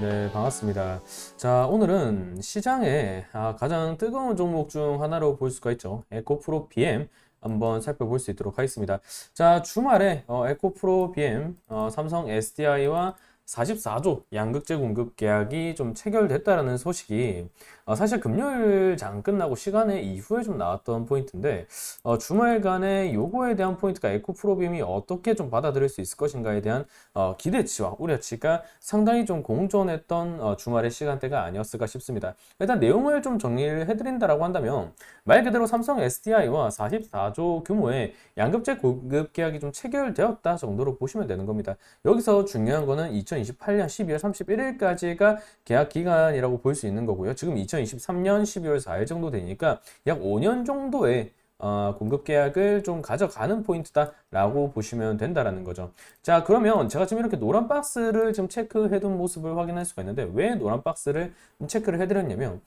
네, 반갑습니다. 자, 오늘은 시장에 가장 뜨거운 종목 중 하나로 볼 수가 있죠. 에코프로 BM 한번 살펴볼 수 있도록 하겠습니다. 자, 주말에 에코프로 BM 삼성 SDI와 44조 양극재 공급 계약이 좀 체결됐다라는 소식이 사실 금요일 장 끝나고 시간에 이후에 좀 나왔던 포인트인데 주말간에 요거에 대한 포인트가 에코프로빔이 어떻게 좀 받아들일 수 있을 것인가에 대한 기대치와 우려치가 상당히 좀 공존했던 주말의 시간대가 아니었을까 싶습니다. 일단 내용을 좀 정리를 해드린다라고 한다면 말 그대로 삼성 SDI와 44조 규모의 양극재 공급 계약이 좀 체결되었다 정도로 보시면 되는 겁니다. 여기서 중요한 거는 2028년 12월 31일까지가 계약 기간이라고 볼 수 있는 거고요. 지금 2023년 12월 4일 정도 되니까 약 5년 정도의 공급 계약을 좀 가져가는 포인트다라고 보시면 된다라는 거죠. 자, 그러면 제가 지금 이렇게 노란 박스를 지금 체크해둔 모습을 확인할 수가 있는데 왜 노란 박스를 체크를 해드렸냐면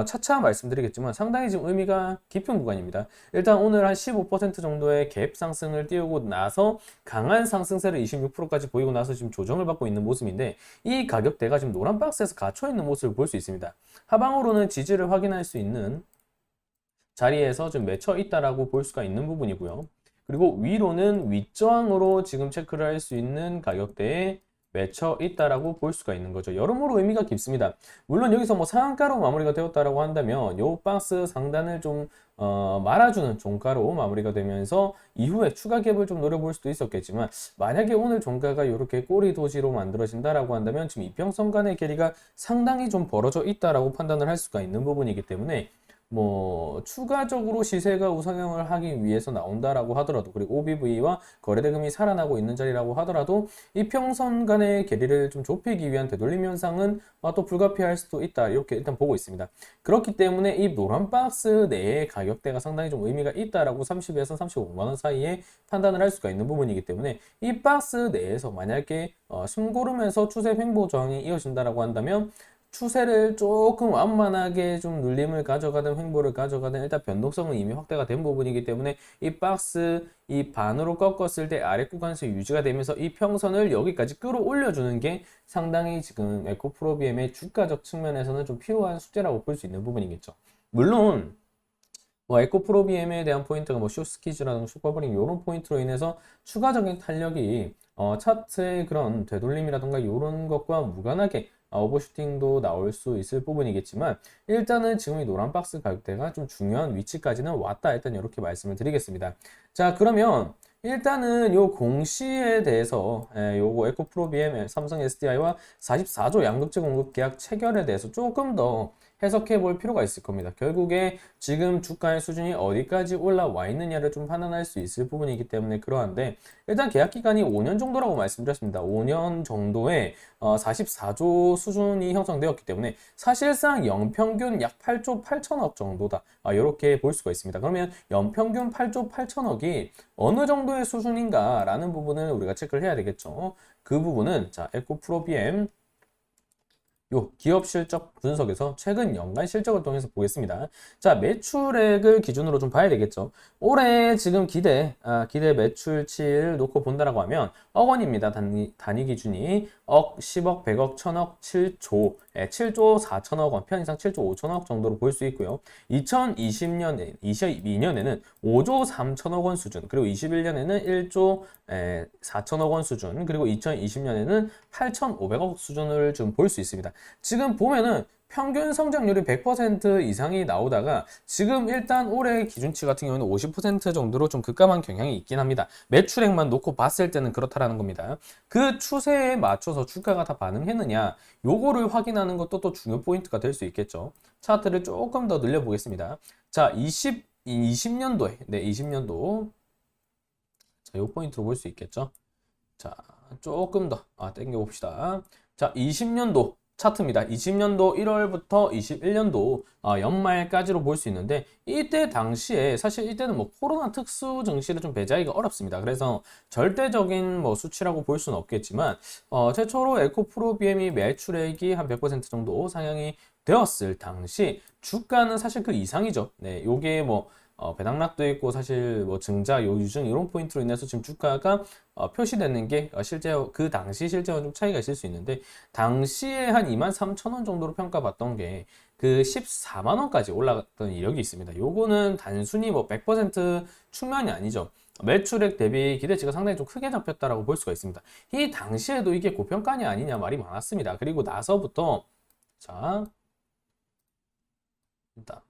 차차 말씀드리겠지만 상당히 지금 의미가 깊은 구간입니다. 일단 오늘 한 15% 정도의 갭 상승을 띄우고 나서 강한 상승세를 26%까지 보이고 나서 지금 조정을 받고 있는 모습인데 이 가격대가 지금 노란 박스에서 갇혀 있는 모습을 볼 수 있습니다. 하방으로는 지지를 확인할 수 있는 자리에서 좀 맺혀 있다라고 볼 수가 있는 부분이고요. 그리고 위로는 윗저항으로 지금 체크를 할 수 있는 가격대에 맺혀 있다라고 볼 수가 있는 거죠. 여러모로 의미가 깊습니다. 물론 여기서 뭐 상한가로 마무리가 되었다라고 한다면 요 박스 상단을 좀 말아주는 종가로 마무리가 되면서 이후에 추가 갭을 좀 노려볼 수도 있었겠지만 만약에 오늘 종가가 이렇게 꼬리 도지로 만들어진다라고 한다면 지금 이평선 간의 괴리가 상당히 좀 벌어져 있다라고 판단을 할 수가 있는 부분이기 때문에 뭐 추가적으로 시세가 우상향을 하기 위해서 나온다라고 하더라도 그리고 OBV와 거래대금이 살아나고 있는 자리라고 하더라도 이평선 간의 괴리를 좀 좁히기 위한 되돌림 현상은 또 불가피할 수도 있다 이렇게 일단 보고 있습니다. 그렇기 때문에 이 노란 박스 내의 가격대가 상당히 좀 의미가 있다라고 30에서 35만 원 사이에 판단을 할 수가 있는 부분이기 때문에 이 박스 내에서 만약에 숨 고르면서 추세 횡보 저항이 이어진다라고 한다면 추세를 조금 완만하게 좀 눌림을 가져가든 횡보를 가져가든 일단 변동성은 이미 확대가 된 부분이기 때문에 이 박스 이 반으로 꺾었을 때 아래 구간에서 유지가 되면서 이 평선을 여기까지 끌어올려주는 게 상당히 지금 에코프로비엠의 주가적 측면에서는 좀 필요한 숙제라고 볼 수 있는 부분이겠죠. 물론 에코프로비엠에 대한 포인트가 쇼스키즈라든가 슈퍼버링 이런 포인트로 인해서 추가적인 탄력이 차트의 그런 되돌림이라든가 이런 것과 무관하게 오버슈팅도 나올 수 있을 부분이겠지만 일단은 지금 이 노란 박스 가격대가 좀 중요한 위치까지는 왔다 일단 이렇게 말씀을 드리겠습니다. 자, 그러면 일단은 요 공시에 대해서 요거 에코프로비엠 삼성 SDI와 44조 양극재 공급 계약 체결에 대해서 조금 더 해석해 볼 필요가 있을 겁니다. 결국에 지금 주가의 수준이 어디까지 올라와 있느냐를 좀 판단할 수 있을 부분이기 때문에 그러한데 일단 계약 기간이 5년 정도라고 말씀드렸습니다. 5년 정도의 44조 수준이 형성되었기 때문에 사실상 연평균 약 8조 8천억 정도다. 이렇게 볼 수가 있습니다. 그러면 연평균 8조 8천억이 어느 정도의 수준인가 라는 부분을 우리가 체크를 해야 되겠죠. 그 부분은 자, 에코프로비엠 요 기업 실적 분석에서 최근 연간 실적을 통해서 보겠습니다. 자, 매출액을 기준으로 좀 봐야 되겠죠. 올해 지금 기대 매출치를 놓고 본다라고 하면 억 원입니다. 단위 기준이 억, 10억, 100억, 1000억, 7조, 7조 4천억 원, 편의상 7조 5천억 정도로 볼 수 있고요. 22년에는 5조 3천억 원 수준, 그리고 21년에는 1조 4천억 원 수준, 그리고 2020년에는 8,500억 수준을 좀 볼 수 있습니다. 지금 보면은 평균 성장률이 100% 이상이 나오다가 지금 일단 올해 기준치 같은 경우는 50% 정도로 좀 급감한 경향이 있긴 합니다. 매출액만 놓고 봤을 때는 그렇다라는 겁니다. 그 추세에 맞춰서 주가가 다 반응했느냐 요거를 확인하는 것도 또 중요 포인트가 될 수 있겠죠. 차트를 조금 더 늘려보겠습니다. 자, 20년도에 20년도 자, 요 포인트로 볼 수 있겠죠. 자, 조금 더 당겨 봅시다. 자, 20년도 차트입니다. 20년도 1월부터 21년도 연말까지로 볼 수 있는데 이때 당시에 사실 이때는 뭐 코로나 특수 증시를 좀 배제하기가 어렵습니다. 그래서 절대적인 뭐 수치라고 볼 수는 없겠지만 최초로 에코프로비엠이 매출액이 한 100% 정도 상향이 되었을 당시 주가는 사실 그 이상이죠. 네, 요게 뭐 배당락도 있고 사실 뭐 증자, 요유증 이런 포인트로 인해서 지금 주가가 표시되는 게 실제 그 당시 실제와 좀 차이가 있을 수 있는데 당시에 한 23,000원 정도로 평가받던 게 그 14만 원까지 올라갔던 이력이 있습니다. 요거는 단순히 뭐 100% 측면이 아니죠. 매출액 대비 기대치가 상당히 좀 크게 잡혔다라고 볼 수가 있습니다. 이 당시에도 이게 고평가냐 아니냐 말이 많았습니다. 그리고 나서부터 자 일단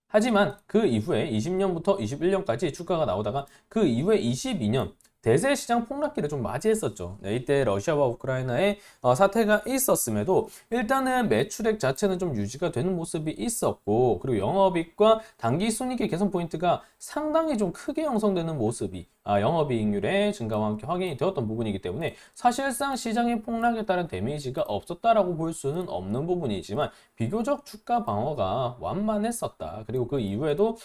하지만 그 이후에 20년부터 21년까지 주가가 나오다가 그 이후에 22년 대세 시장 폭락기를 좀 맞이했었죠. 네, 이때 러시아와 우크라이나의 사태가 있었음에도 일단은 매출액 자체는 좀 유지가 되는 모습이 있었고 그리고 영업이익과 당기 순이익의 개선 포인트가 상당히 좀 크게 형성되는 모습이 영업이익률의 증가와 함께 확인이 되었던 부분이기 때문에 사실상 시장의 폭락에 따른 데미지가 없었다라고 볼 수는 없는 부분이지만 비교적 주가 방어가 완만했었다. 그리고 그 이후에도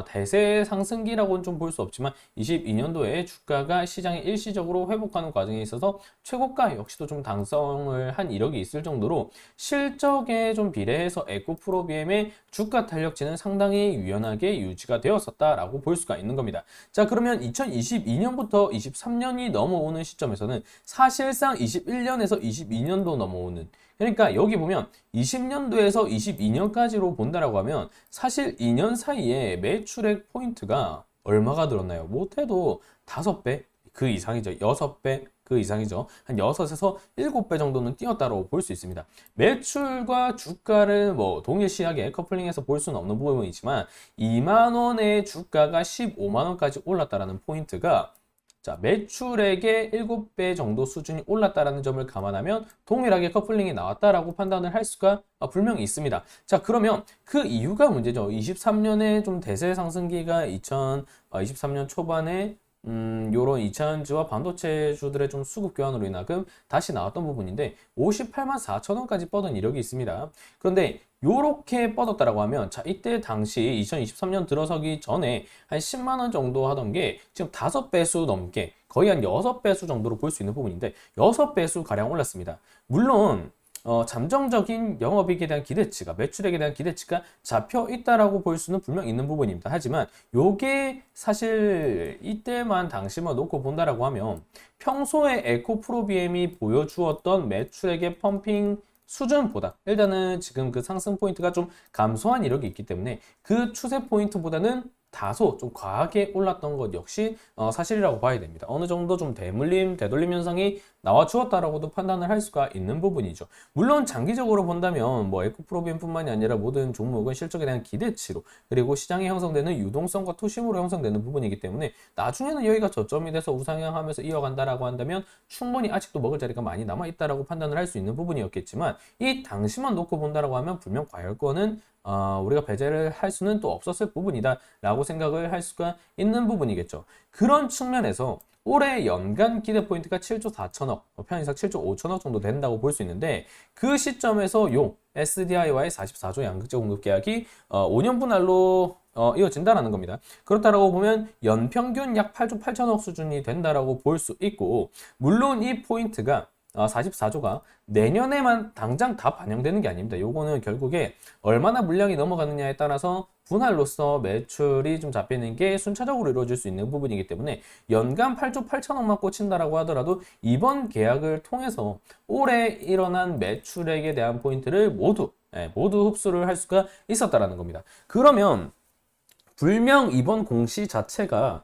대세 상승기라고는 좀 볼 수 없지만 22년도에 주가가 시장에 일시적으로 회복하는 과정에 있어서 최고가 역시도 좀 당성을 한 이력이 있을 정도로 실적에 좀 비례해서 에코프로비엠의 주가 탄력치는 상당히 유연하게 유지가 되었었다라고 볼 수가 있는 겁니다. 자, 그러면 2022년부터 23년이 넘어오는 시점에서는 사실상 21년에서 22년도 넘어오는 그러니까 여기 보면 20년도에서 22년까지로 본다라고 하면 사실 2년 사이에 매출액 포인트가 얼마가 들었나요? 못해도 5배 그 이상이죠. 6배 그 이상이죠. 한 6에서 7배 정도는 뛰었다고 볼 수 있습니다. 매출과 주가를 뭐 동일시하게 커플링해서 볼 수는 없는 부분이지만 2만 원의 주가가 15만 원까지 올랐다라는 포인트가 자, 매출액의 7배 정도 수준이 올랐다라는 점을 감안하면 동일하게 커플링이 나왔다라고 판단을 할 수가 분명히 있습니다. 자, 그러면 그 이유가 문제죠. 23년에 좀 대세 상승기가 2023년 초반에 요런 2차전지와 반도체주들의 좀 수급 교환으로 인하금 다시 나왔던 부분인데 58만 4천 원까지 뻗은 이력이 있습니다. 그런데 요렇게 뻗었다라고 하면 자 이때 당시 2023년 들어서기 전에 한 10만 원 정도 하던 게 지금 5배수 넘게 거의 한 6배수 정도로 볼 수 있는 부분인데 6배수 가량 올랐습니다. 물론 잠정적인 영업이익에 대한 기대치가 매출액에 대한 기대치가 잡혀 있다라고 볼 수는 분명 있는 부분입니다. 하지만 요게 사실 이때만 당시만 놓고 본다라고 하면 평소에 에코프로비엠이 보여주었던 매출액의 펌핑 수준보다 일단은 지금 그 상승 포인트가 좀 감소한 이력이 있기 때문에 그 추세 포인트보다는 다소 좀 과하게 올랐던 것 역시 사실이라고 봐야 됩니다. 어느 정도 좀 되돌림 현상이 나와 주었다라고도 판단을 할 수가 있는 부분이죠. 물론 장기적으로 본다면 뭐 에코프로비엠뿐만이 아니라 모든 종목은 실적에 대한 기대치로 그리고 시장에 형성되는 유동성과 투심으로 형성되는 부분이기 때문에 나중에는 여기가 저점이 돼서 우상향하면서 이어간다라고 한다면 충분히 아직도 먹을 자리가 많이 남아 있다라고 판단을 할 수 있는 부분이었겠지만 이 당시만 놓고 본다라고 하면 분명 과열권은 우리가 배제를 할 수는 또 없었을 부분이다 라고 생각을 할 수가 있는 부분이겠죠. 그런 측면에서 올해 연간 기대 포인트가 7조 4천억, 편의상 7조 5천억 정도 된다고 볼 수 있는데 그 시점에서 요 SDI와의 44조 양극재 공급 계약이 5년 분할로 이어진다라는 겁니다. 그렇다라고 보면 연평균 약 8조 8천억 수준이 된다라고 볼 수 있고 물론 이 포인트가 44조가 내년에만 당장 다 반영되는 게 아닙니다. 요거는 결국에 얼마나 물량이 넘어가느냐에 따라서 분할로서 매출이 좀 잡히는 게 순차적으로 이루어질 수 있는 부분이기 때문에 연간 8조 8천억만 꽂힌다라고 하더라도 이번 계약을 통해서 올해 일어난 매출액에 대한 포인트를 모두 흡수를 할 수가 있었다라는 겁니다. 그러면 불명 이번 공시 자체가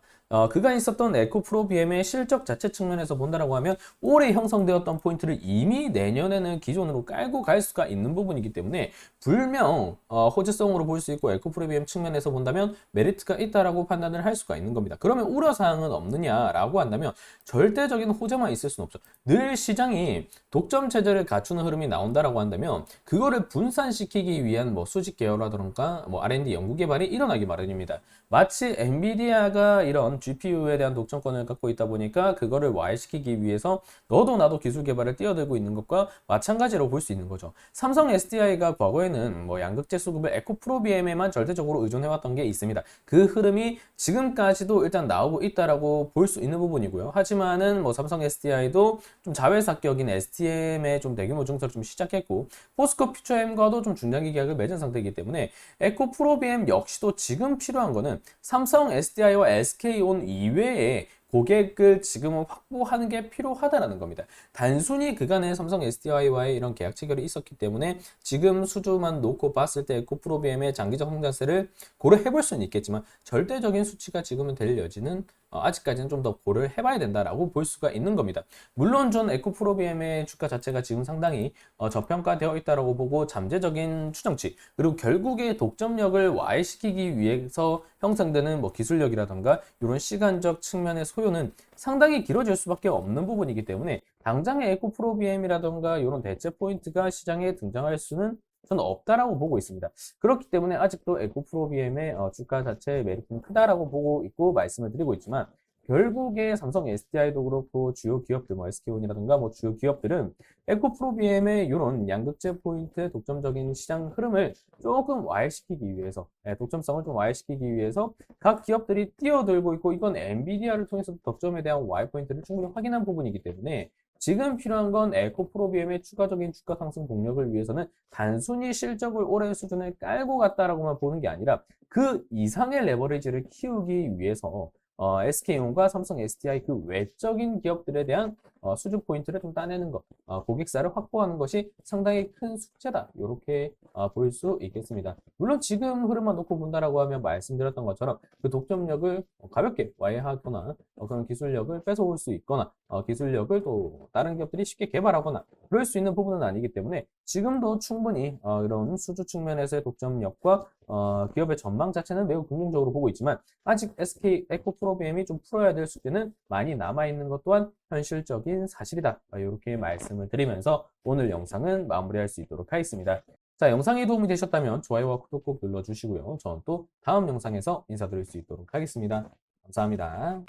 그간 있었던 에코프로비엠의 실적 자체 측면에서 본다라고 하면 올해 형성되었던 포인트를 이미 내년에는 기존으로 깔고 갈 수가 있는 부분이기 때문에 불명 호재성으로 볼 수 있고 에코프로비엠 측면에서 본다면 메리트가 있다라고 판단을 할 수가 있는 겁니다. 그러면 우려사항은 없느냐라고 한다면 절대적인 호재만 있을 수는 없죠. 늘 시장이 독점 체제를 갖추는 흐름이 나온다라고 한다면 그거를 분산시키기 위한 뭐 수직 계열화라던가 뭐 R&D 연구 개발이 일어나기 마련입니다. 마치 엔비디아가 이런 이런 GPU에 대한 독점권을 갖고 있다 보니까 그거를 와해시키기 위해서 너도 나도 기술 개발을 뛰어들고 있는 것과 마찬가지로 볼 수 있는 거죠. 삼성 SDI가 과거에는 뭐 양극재 수급을 에코프로비엠에만 절대적으로 의존해왔던 게 있습니다. 그 흐름이 지금까지도 일단 나오고 있다라고 볼 수 있는 부분이고요. 하지만은 뭐 삼성 SDI도 좀 자회사격인 STM의 좀 대규모 증설을 좀 시작했고, 포스코 퓨처엠과도 좀 중장기 계약을 맺은 상태이기 때문에 에코프로비엠 역시도 지금 필요한 거는 삼성 SDI와 SK온 이외에 고객을 지금은 확보하는 게 필요하다라는 겁니다. 단순히 그간에 삼성 SDI와의 이런 계약 체결이 있었기 때문에 지금 수주만 놓고 봤을 때 에코프로비엠의 장기적 성장세를 고려해 볼 수는 있겠지만 절대적인 수치가 지금은 될 여지는 아직까지는 좀 더 고려를 해봐야 된다라고 볼 수가 있는 겁니다. 물론 전 에코프로비엠의 주가 자체가 지금 상당히 저평가되어 있다라고 보고 잠재적인 추정치, 그리고 결국에 독점력을 와해시키기 위해서 형성되는 뭐 기술력이라던가 이런 시간적 측면의 소요는 상당히 길어질 수밖에 없는 부분이기 때문에 당장의 에코프로비엠이라던가 이런 대체 포인트가 시장에 등장할 수는 저는 없다라고 보고 있습니다. 그렇기 때문에 아직도 에코프로비엠의 주가 자체의 메리트는 크다라고 보고 있고 말씀을 드리고 있지만, 결국에 삼성 SDI도 그렇고 주요 기업들, 뭐 SK온이라든가 뭐 주요 기업들은 에코프로비엠의 이런 양극재 포인트의 독점적인 시장 흐름을 조금 와해시키기 위해서, 독점성을 좀 와해시키기 위해서 각 기업들이 뛰어들고 있고, 이건 엔비디아를 통해서 독점에 대한 와해 포인트를 충분히 확인한 부분이기 때문에 지금 필요한 건 에코프로비엠의 추가적인 주가 상승 동력을 위해서는 단순히 실적을 올해 수준을 깔고 갔다라고만 보는 게 아니라 그 이상의 레버리지를 키우기 위해서 SK온과 삼성 SDI 그 외적인 기업들에 대한 수준 포인트를 좀 따내는 것, 고객사를 확보하는 것이 상당히 큰 숙제다. 이렇게 볼 수 있겠습니다. 물론 지금 흐름만 놓고 본다라고 하면 말씀드렸던 것처럼 그 독점력을 가볍게 와해하거나 그런 기술력을 뺏어올 수 있거나 기술력을 또 다른 기업들이 쉽게 개발하거나 그럴 수 있는 부분은 아니기 때문에 지금도 충분히 이런 수주 측면에서의 독점력과 기업의 전망 자체는 매우 긍정적으로 보고 있지만, 아직 SK 에코프로비엠이 좀 풀어야 될 숙제는 많이 남아있는 것 또한 현실적인 사실이다. 이렇게 말씀을 드리면서 오늘 영상은 마무리할 수 있도록 하겠습니다. 자, 영상이 도움이 되셨다면 좋아요와 구독 꼭 눌러주시고요. 저는 또 다음 영상에서 인사드릴 수 있도록 하겠습니다. 감사합니다.